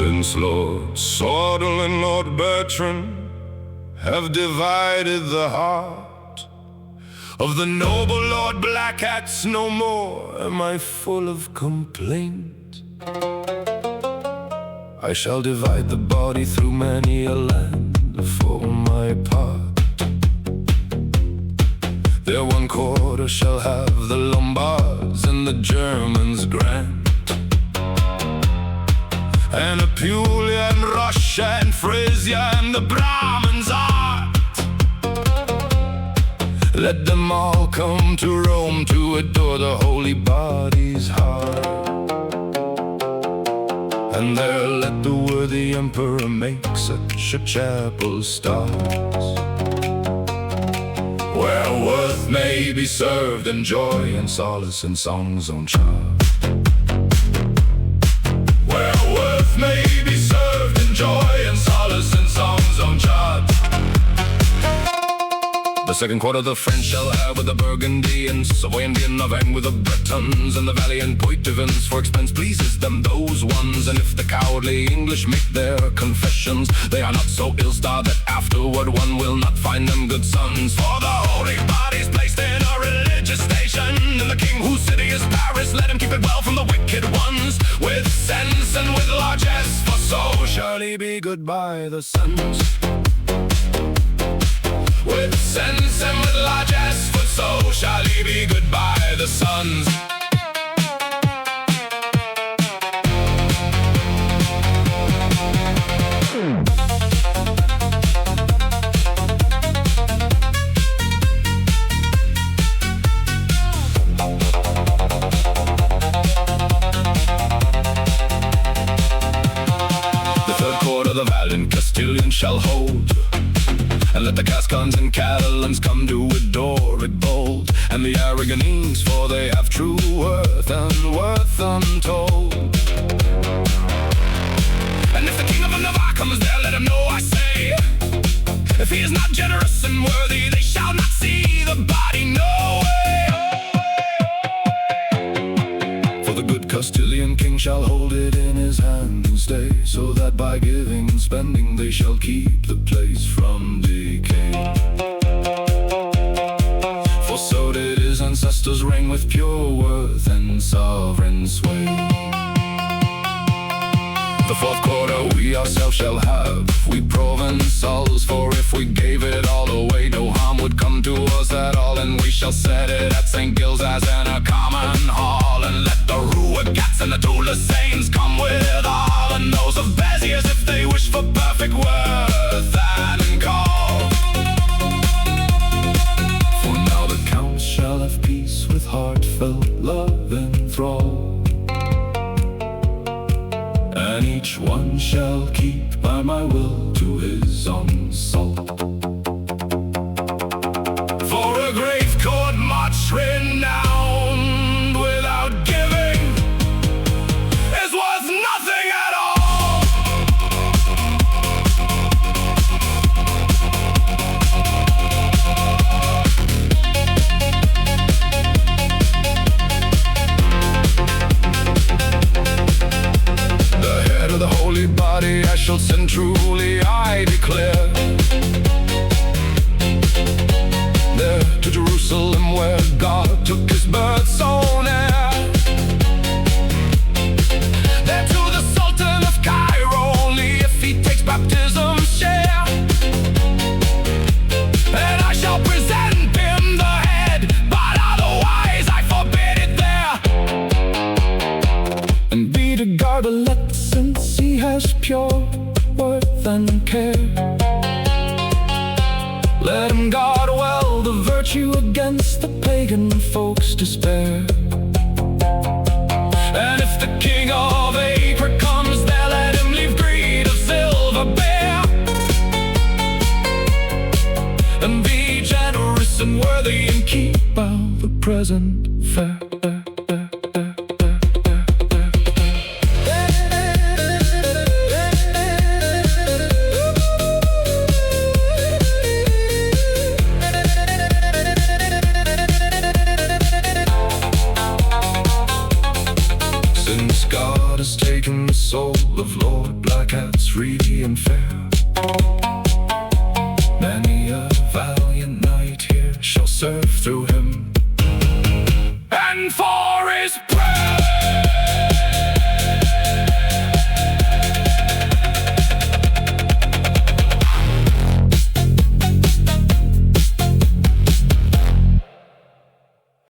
Since Lord Sordel and Lord Bertran have divided the heart of the noble Lord Black Hats, no more am I full of complaint. I shall divide the body through many a land for my part. Their 1/4 shall have the Lombards and the Germans grant, and Apulia and Russia and Frisia and the Brahmins art. Let them all come to Rome to adore the holy body's heart, and there let the worthy emperor make such a chapel start, where worth may be served and joy and solace in song's own chart. Where worth may be served in joy and solace in song's own chart. The 2/4 the French shall have with the Burgundy and Savoy and Auvergne with the Bretons, and the valiant Poitevins, for expense pleases them those ones. And if the cowardly English make their confessions, they are not so ill-starred that afterward one will not find them good sons. For the holy body's placed in a religious station, and the king whose city is Paris, let him keep it well from the wicked ones, with sense and with largesse, for so shall he be good by the sons. With sense and with largesse, for so shall he be good by the sons. The 3/4 the valiant Castilian shall hold, and let the Gascons and Catalans come to adore it bold, and the Aragonese, for they have true worth and worth untold. And if the king of Navarre comes there, let him know, I say, if he is not generous and worthy, they shall not see the body, no way. For the good Castilian king shall hold it in his hand and stay, so that by giving and spending they shall keep the place from decay. For so did his ancestors reign with pure worth and sovereign sway. The 4/4 we ourselves shall have, we Provençals, for if we gave it all away, no harm would come to us at all. And we shall set it at St. Gilles as in a common hall, and let the Rouagats and the Toulousains come with all, and those of Béziers if they wish for perfect worth and call. For now the counts shall have peace with heartfelt love enthrall, and each one shall keep by my will to his own salt. For a grave court much renowned without giving is worth nothing at all. The head of the holy body I shall send, truly I declare, there to Jerusalem, where God took his birth's own air. There to the Sultan of Cairo, only if he takes baptism's share. And I shall present him the head, but otherwise I forbid it there. And be to guard elect, since he has pure worth and care. Let him guard well the virtue against the pagan folks' despair. And if the king of Acre comes there, let him leave greed of silver bare, and be generous and worthy, and keep out the present fair. Since God has taken the soul of Lord Black cat's free and fair.